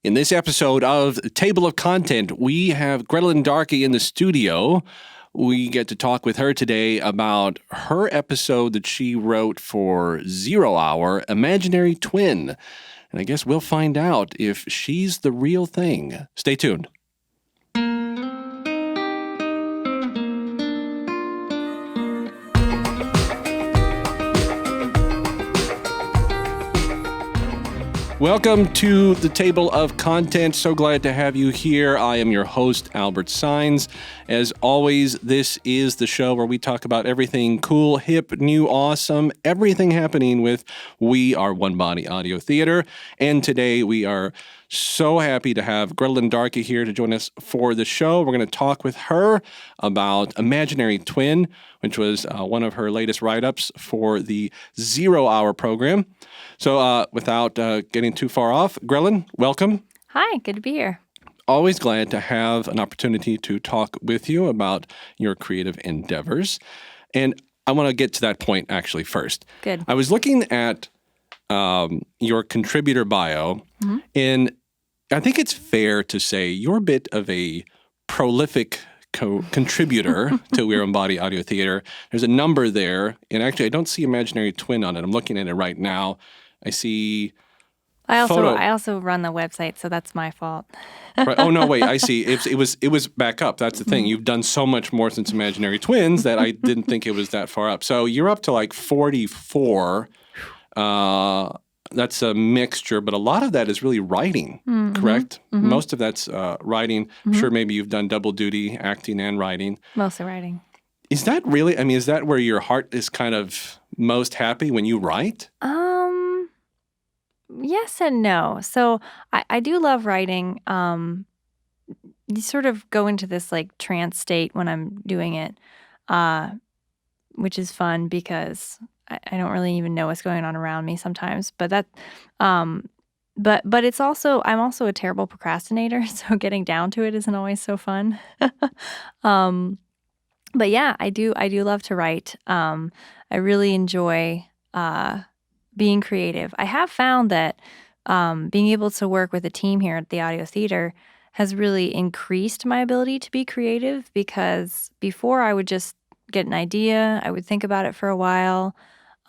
In this episode of Table of Content, we have Grettelyn Darkey in the studio. We get to talk with her today about her episode that she wrote for 0 Hour, Imaginary Twin. And I guess we'll find out if she's the real thing. Stay tuned. Welcome to the Table of Content. So glad to have you here. I am your host, Albert Saenz. As always, this is the show where we talk about everything cool, hip, new, awesome, everything happening with We Are One Body Audio Theater. And today we are so happy to have Grettelyn Darkey here to join us for the show. We're going to talk with her about Imaginary Twin, which was one of her latest write-ups for the 0 Hour program. So without getting too far off, Grettelyn, welcome. Hi, good to be here. Always glad to have an opportunity to talk with you about your creative endeavors. And I want to get to that point actually first. Good. I was looking at your contributor bio, and I think it's fair to say you're a bit of a prolific contributor to We're One Body Audio Theater. There's a number there, and actually I don't see Imaginary Twin on it. I'm looking at it right now. I see I also run the website, so that's my fault. Right. Oh no, wait! I see. It was back up. That's the thing. You've done so much more since Imaginary Twins that I didn't think it was that far up. So you're up to like 44. That's a mixture, but a lot of that is really writing, correct? Mm-hmm. Most of that's writing. I'm sure maybe you've done double duty, acting and writing. Mostly writing. Is that really? I mean, is that where your heart is kind of most happy when you write? Yes and no. So I do love writing. You sort of go into this like trance state when I'm doing it, which is fun because I don't really even know what's going on around me sometimes. But that, but it's also I'm also a terrible procrastinator, so getting down to it isn't always so fun. But yeah, I do love to write. I really enjoy being creative. I have found that being able to work with a team here at the Audio Theater has really increased my ability to be creative, because before I would just get an idea, I would think about it for a while,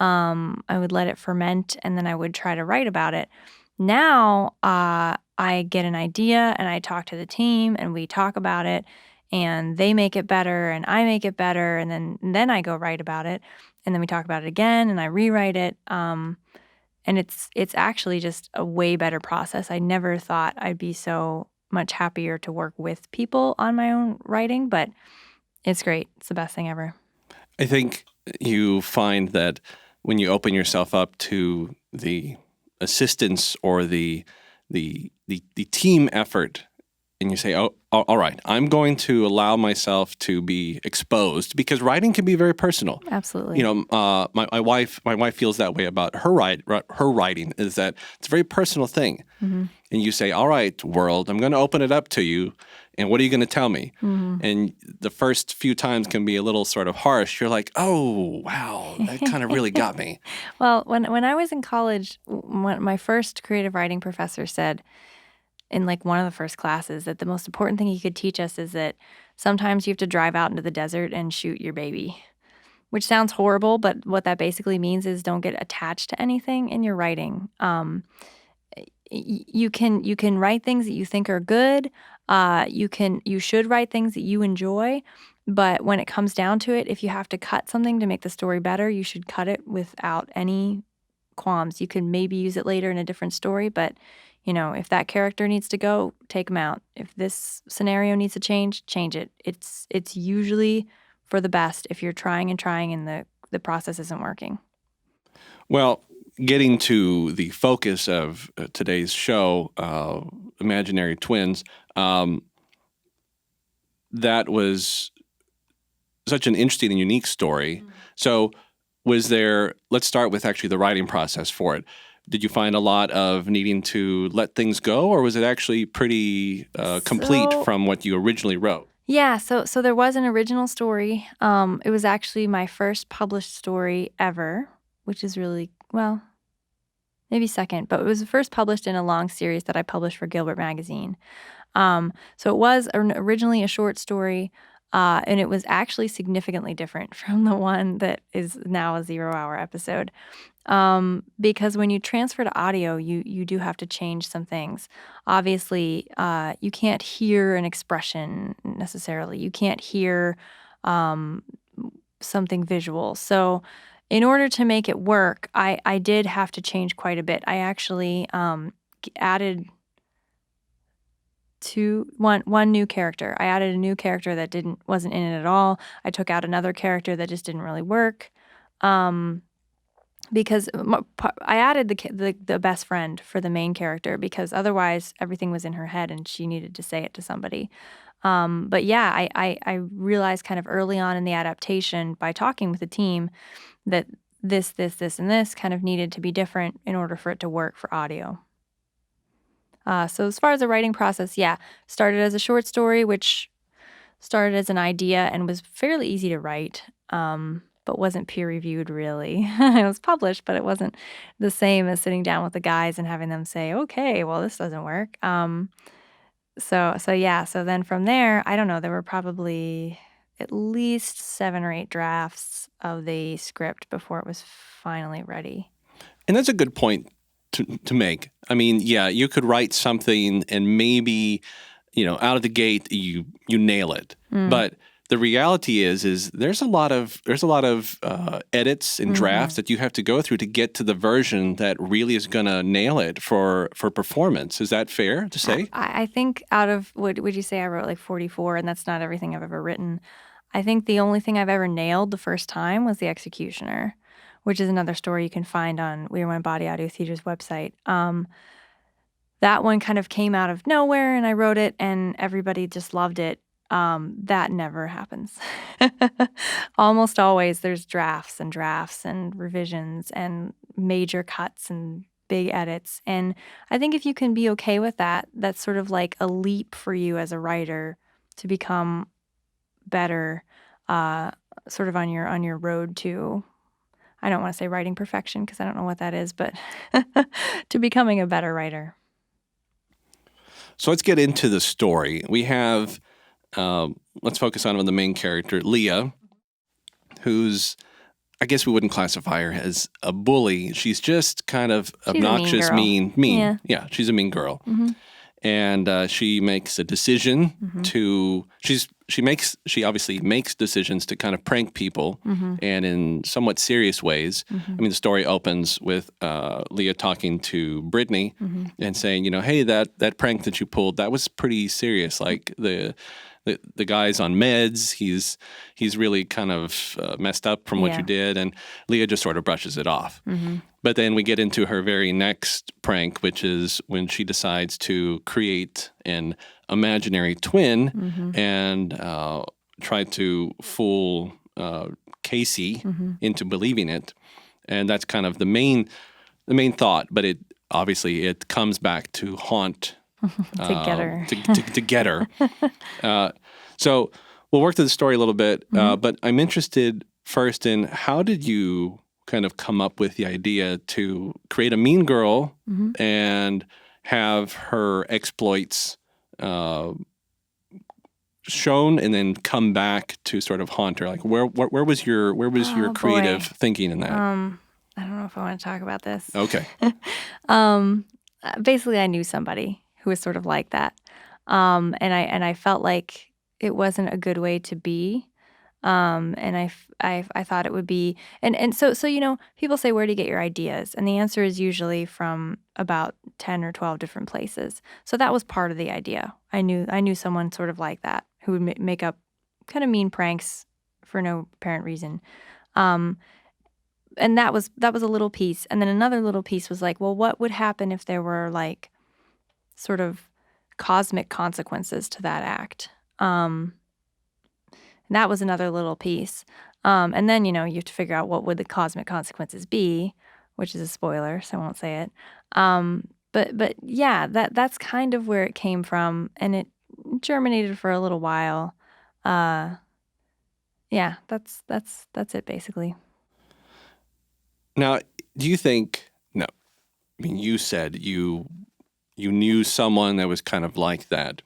I would let it ferment, and then I would try to write about it. Now I get an idea and I talk to the team and we talk about it, and they make it better and I make it better, and then I go write about it. And then we talk about it again, and I rewrite it. And it's actually just a way better process. I never thought I'd be so much happier to work with people on my own writing, but it's great. It's the best thing ever. I think you find that when you open yourself up to the assistance or the team effort, and you say, "Oh, all right, I'm going to allow myself to be exposed," because writing can be very personal. Absolutely. You know, my wife feels that way about her writing, is that it's a very personal thing. Mm-hmm. And you say, "All right, world, I'm going to open it up to you, and what are you going to tell me?" Mm-hmm. And the first few times can be a little sort of harsh. You're like, "Oh, wow, that kind of really got me." Well, when I was in college, my first creative writing professor said, in like one of the first classes, that the most important thing he could teach us is that sometimes you have to drive out into the desert and shoot your baby, which sounds horrible, but what that basically means is don't get attached to anything in your writing. You can write things that you think are good. You should write things that you enjoy, but when it comes down to it, if you have to cut something to make the story better, you should cut it without any qualms. You can maybe use it later in a different story, but you know, if that character needs to go, take them out. If this scenario needs to change it. It's usually for the best if you're trying and the process isn't working. Well, getting to the focus of today's show, Imaginary Twins, that was such an interesting and unique story. Mm-hmm. So let's start with actually the writing process for it. Did you find a lot of needing to let things go, or was it actually pretty complete from what you originally wrote? Yeah, so there was an original story. It was actually my first published story ever, which is really, well, maybe second, but it was first published in a long series that I published for Gilbert Magazine. So it was originally a short story, and it was actually significantly different from the one that is now a 0-hour episode. Because when you transfer to audio, you do have to change some things. Obviously, you can't hear an expression necessarily. You can't hear something visual. So in order to make it work, I did have to change quite a bit. I actually added one new character. I added a new character that wasn't in it at all. I took out another character that just didn't really work. Because I added the best friend for the main character because otherwise everything was in her head and she needed to say it to somebody. But yeah, I realized kind of early on in the adaptation by talking with the team that this, and this kind of needed to be different in order for it to work for audio. So as far as the writing process, yeah, started as a short story, which started as an idea and was fairly easy to write, but wasn't peer-reviewed really. It was published, but it wasn't the same as sitting down with the guys and having them say, okay, well, this doesn't work. So then from there, I don't know, there were probably at least 7 or 8 drafts of the script before it was finally ready. And that's a good point to make. I mean, yeah, you could write something and maybe, out of the gate you nail it. But the reality is there's a lot of edits and drafts that you have to go through to get to the version that really is going to nail it for performance. Is that fair to say? I think out of, would you say I wrote like 44, and that's not everything I've ever written. I think the only thing I've ever nailed the first time was The Executioner, which is another story you can find on We Are One Body Audio Theater's website. That one kind of came out of nowhere, and I wrote it, and everybody just loved it. That never happens. Almost always there's drafts and revisions and major cuts and big edits. And I think if you can be okay with that, that's sort of like a leap for you as a writer to become better, sort of on your road to, I don't want to say writing perfection because I don't know what that is, but to becoming a better writer. So let's get into the story. We have, let's focus on the main character, Leah, who's, I guess we wouldn't classify her as a bully. She's just kind of obnoxious, mean. Yeah, she's a mean girl. Mm-hmm. And she makes a decision to, she obviously makes decisions to kind of prank people and in somewhat serious ways. I mean, the story opens with Leah talking to Brittany and saying, hey, that prank that you pulled, that was pretty serious. Like the guy's on meds. He's really kind of messed up from what you did. And Leah just sort of brushes it off. But then we get into her very next prank, which is when she decides to create an imaginary twin and try to fool Casey into believing it. And that's kind of the main thought. But it comes back to haunt to get her. to get her. So we'll work through the story a little bit, but I'm interested first in how did you kind of come up with the idea to create a mean girl and have her exploits shown and then come back to sort of haunt her? Like where was your creative thinking in that? I don't know if I want to talk about this. Okay. Basically, I knew somebody who was sort of like that. And I felt like it wasn't a good way to be. And I thought it would be, and so, people say, where do you get your ideas? And the answer is usually from about 10 or 12 different places. So that was part of the idea. I knew someone sort of like that who would make up kind of mean pranks for no apparent reason. And that was a little piece. And then another little piece was like, well, what would happen if there were like sort of cosmic consequences to that act? And that was another little piece. And then, you have to figure out what would the cosmic consequences be, which is a spoiler, so I won't say it. But yeah, that's kind of where it came from, and it germinated for a little while. Yeah, that's it basically. Now, do you think, no, I mean, you said you knew someone that was kind of like that,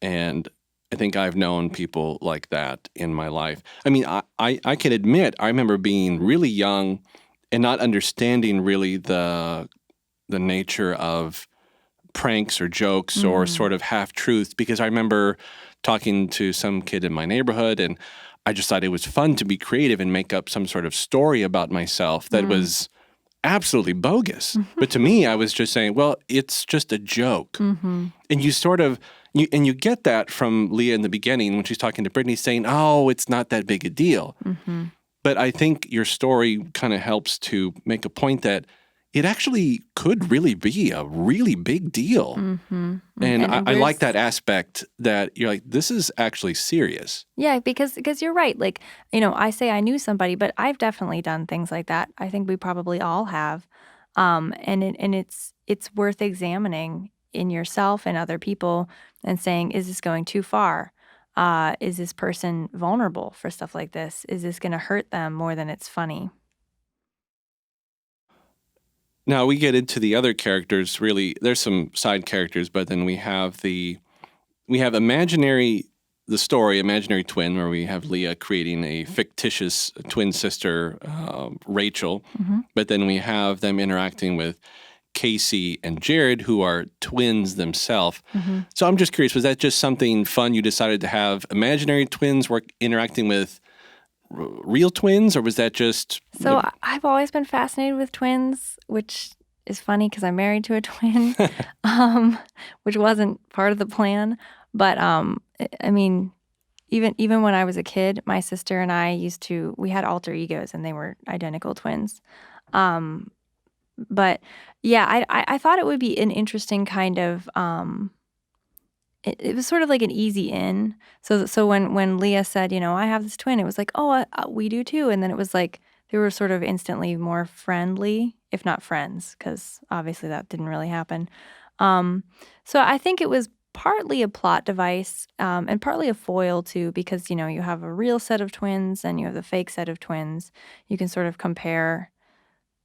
and I think I've known people like that in my life. I mean, I can admit I remember being really young and not understanding really the nature of pranks or jokes or sort of half truths, because I remember talking to some kid in my neighborhood, and I just thought it was fun to be creative and make up some sort of story about myself that was absolutely bogus. But to me, I was just saying, well, it's just a joke. And you sort of, you get that from Leah in the beginning when she's talking to Brittany saying, oh, it's not that big a deal. But I think your story kind of helps to make a point that it actually could really be a really big deal. And I like that aspect that you're like, this is actually serious. Yeah, because you're right. Like, I say I knew somebody, but I've definitely done things like that. I think we probably all have. And it's worth examining in yourself and other people and saying, is this going too far? Is this person vulnerable for stuff like this? Is this going to hurt them more than it's funny? Now we get into the other characters. Really, there's some side characters, but then we have the imaginary twin, where we have Leah creating a fictitious twin sister, Rachel. But then we have them interacting with Casey and Jared, who are twins themselves. So I'm just curious, was that just something fun you decided to have imaginary twins interacting with real twins, or was that just... So I've always been fascinated with twins, which is funny because I'm married to a twin, which wasn't part of the plan. But I mean, even when I was a kid, my sister and I we had alter egos, and they were identical twins. But yeah, I thought it would be an interesting kind of... It was sort of like an easy in. So when Leah said, I have this twin, it was like, oh, we do too. And then it was like they were sort of instantly more friendly, if not friends, because obviously that didn't really happen. So I think it was partly a plot device and partly a foil too, because, you have a real set of twins and you have the fake set of twins. You can sort of compare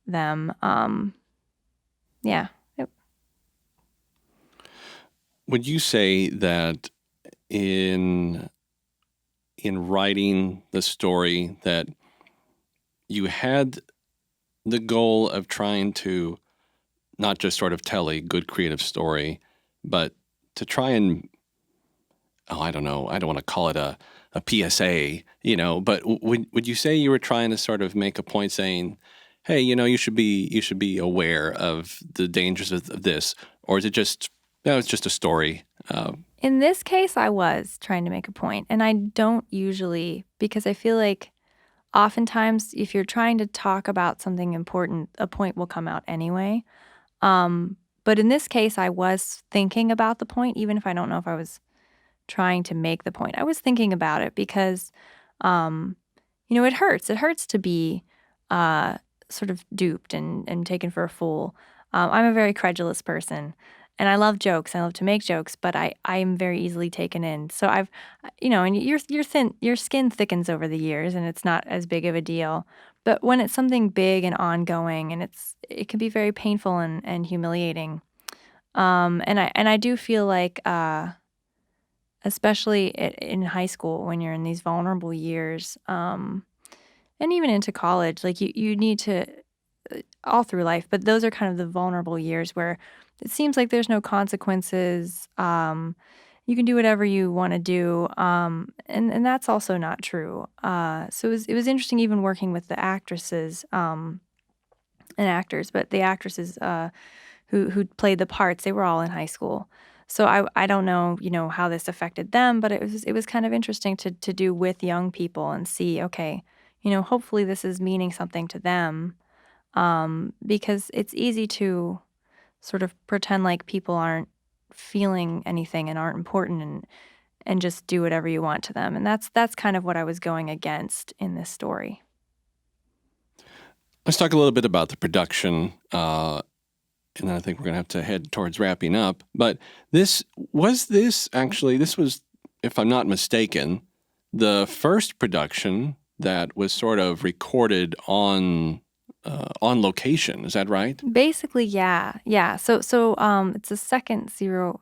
them. Yeah. Would you say that in writing the story that you had the goal of trying to not just sort of tell a good creative story, but to try and, I don't know, I don't want to call it a PSA, but would you say you were trying to sort of make a point saying, hey, you should be aware of the dangers of this, or is it just... No, it's just a story. In this case, I was trying to make a point, and I don't usually, because I feel like oftentimes if you're trying to talk about something important, a point will come out anyway. But in this case, I was thinking about the point, even if I don't know if I was trying to make the point. I was thinking about it because, it hurts. It hurts to be sort of duped and taken for a fool. I'm a very credulous person. And I love jokes. I love to make jokes, but I am very easily taken in. So I've, and your skin thickens over the years, and it's not as big of a deal. But when it's something big and ongoing, and it can be very painful and humiliating. And I do feel like, especially in high school, when you're in these vulnerable years, and even into college, like you need to, all through life, but those are kind of the vulnerable years where it seems like there's no consequences. You can do whatever you want to do, and that's also not true. So it was interesting, even working with the actresses and actors, but the actresses who played the parts, they were all in high school. So I don't know, how this affected them, but it was kind of interesting to do with young people and see, okay, hopefully this is meaning something to them, because it's easy to sort of pretend like people aren't feeling anything and aren't important and just do whatever you want to them. And that's kind of what I was going against in this story. Let's talk a little bit about the production, and then I think we're going to have to head towards wrapping up. But this was, if I'm not mistaken, the first production that was sort of recorded on on location. Is that right? Basically, yeah. Yeah. So it's a second or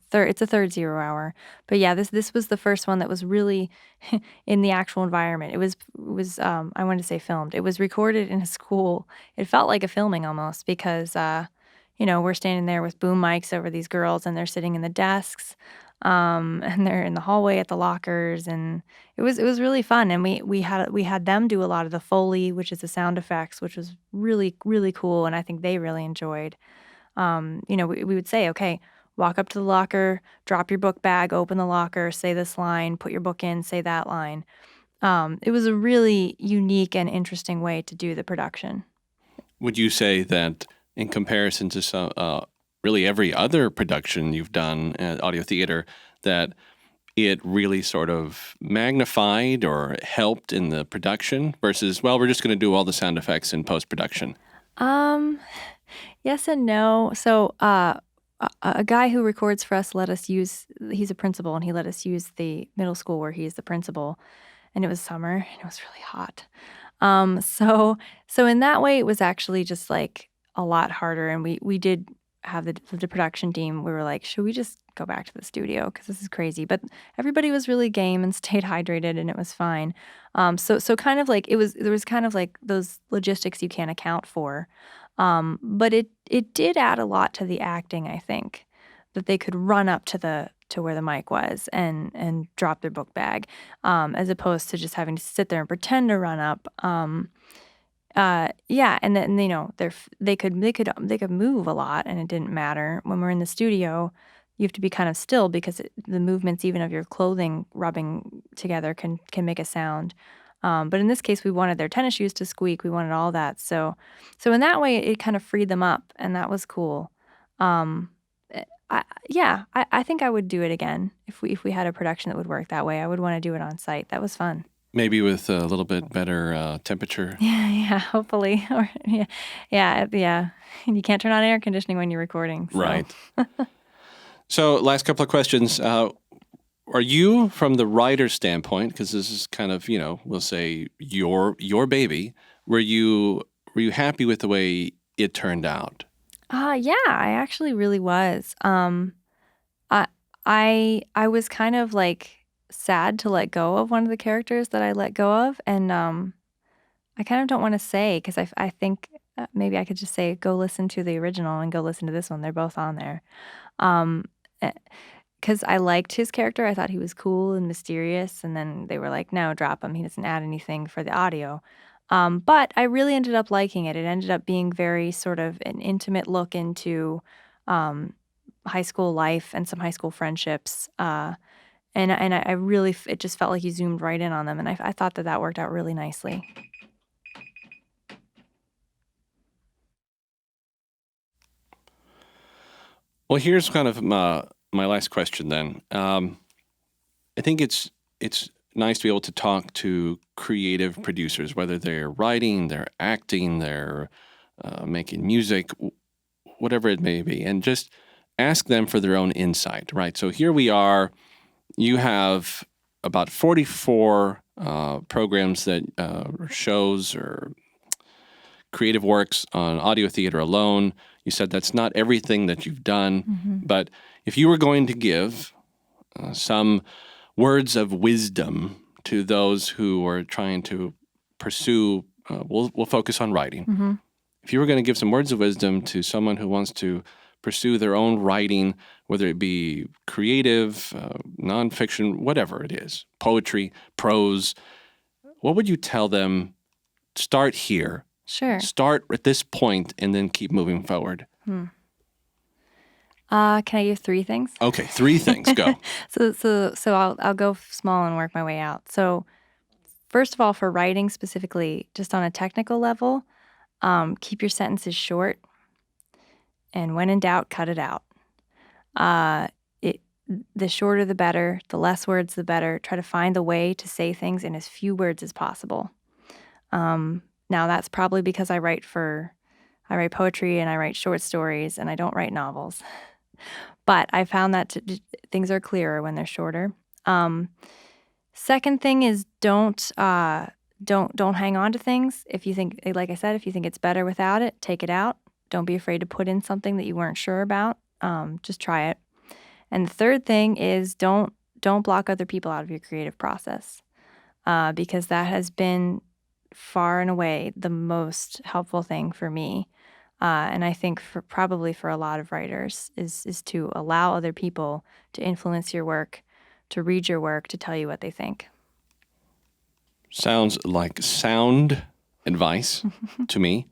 third, it's a third 0 hour. But yeah, this was the first one that was really in the actual environment. It was I wanted to say filmed. It was recorded in a school. It felt like a filming almost because we're standing there with boom mics over these girls and they're sitting in the desks. And they're in the hallway at the lockers, and it was really fun. And we had them do a lot of the Foley, which is the sound effects, which was really, really cool, and I think they really enjoyed. We would say, okay, walk up to the locker, drop your book bag, open the locker, say this line, put your book in, say that line. It was a really unique and interesting way to do the production. Would you say that in comparison to some, really every other production you've done at audio theater, that it really sort of magnified or helped in the production versus, well, we're just going to do all the sound effects in post-production? Yes and no. So a guy who records for us he's a principal, and he let us use the middle school where he's the principal. And it was summer, and it was really hot. So in that way, it was actually just like a lot harder. And we did have the production team. We were like, should we just go back to the studio because this is crazy? But everybody was really game and stayed hydrated, and it was fine. So kind of like there was kind of like those logistics you can't account for. But it did add a lot to the acting, I think, that they could run up to where the mic was and drop their book bag, as opposed to just having to sit there and pretend to run up. Yeah, and then they could move a lot, and it didn't matter. When we're in the studio, you have to be kind of still because the movements even of your clothing rubbing together can make a sound. But in this case, we wanted their tennis shoes to squeak. We wanted all that. So in that way, it kind of freed them up, and that was cool. I think I would do it again if we had a production that would work that way. I would want to do it on site. That was fun. Maybe with a little bit better temperature. Yeah, hopefully. Or yeah. You can't turn on air conditioning when you're recording. So. Right. So last couple of questions. Are you, from the writer's standpoint, because this is kind of, we'll say your baby, were you happy with the way it turned out? Yeah, I actually really was. I was kind of like sad to let go of one of the characters that I let go of, and I kind of don't want to say because I think maybe I could just say go listen to the original and go listen to this one. They're both on there. Because I liked his character. I thought he was cool and mysterious, and then they were like, no, drop him. He doesn't add anything for the audio. But I really ended up liking it. It ended up being very sort of an intimate look into high school life and some high school friendships. And I really, it just felt like you zoomed right in on them. And I thought that worked out really nicely. Well, here's kind of my last question then. I think it's nice to be able to talk to creative producers, whether they're writing, they're acting, they're making music, whatever it may be, and just ask them for their own insight, right? So here we are. You have about 44 programs that shows or creative works on audio theater alone. You said that's not everything that you've done, but if you were going to give some words of wisdom to those who are trying to pursue, we'll focus on writing. If you were going to give some words of wisdom to someone who wants to pursue their own writing, whether it be creative, nonfiction, whatever it is, poetry, prose, what would you tell them? Start here. Sure. Start at this point and then keep moving forward. Can I give 3 things? Okay, 3 things. Go. So I'll go small and work my way out. So first of all, for writing specifically, just on a technical level, keep your sentences short, and when in doubt, cut it out. The shorter the better, the less words the better. Try to find the way to say things in as few words as possible. Now that's probably because I write poetry and I write short stories and I don't write novels. But I found that things are clearer when they're shorter. Second thing is don't don't hang on to things. If you think, like I said, if you think it's better without it, take it out. Don't be afraid to put in something that you weren't sure about. Just try it. And the third thing is don't block other people out of your creative process, because that has been far and away the most helpful thing for me. And I think probably for a lot of writers is to allow other people to influence your work, to read your work, to tell you what they think. Sounds like sound advice to me.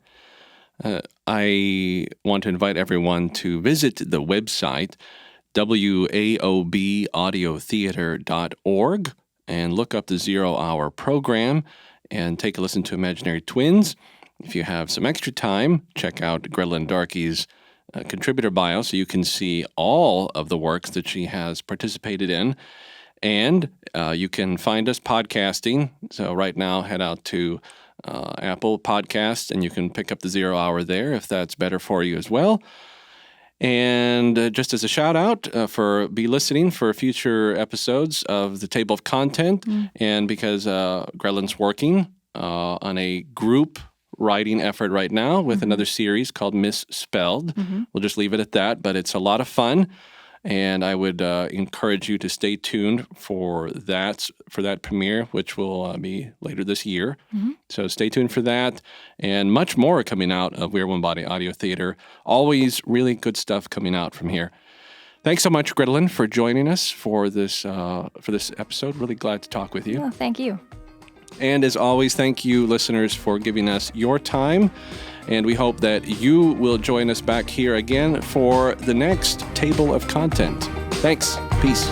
I want to invite everyone to visit the website waobaudiotheater.org and look up the 0 Hour program and take a listen to Imaginary Twins. If you have some extra time, check out Grettelyn Darkey's contributor bio so you can see all of the works that she has participated in. And you can find us podcasting. So right now, head out to Apple Podcasts, and you can pick up the 0 Hour there if that's better for you as well. And just as a shout out be listening for future episodes of the Table of Content, and because Grettelyn's working on a group writing effort right now with another series called Misspelled. We'll just leave it at that, but it's a lot of fun. And I would encourage you to stay tuned for that premiere, which will be later this year. So stay tuned for that, and much more coming out of We're One Body Audio Theater. Always really good stuff coming out from here. Thanks so much, Grettelyn, for joining us for this episode. Really glad to talk with you. Oh, thank you. And as always, thank you, listeners, for giving us your time. And we hope that you will join us back here again for the next Table of Content. Thanks. Peace.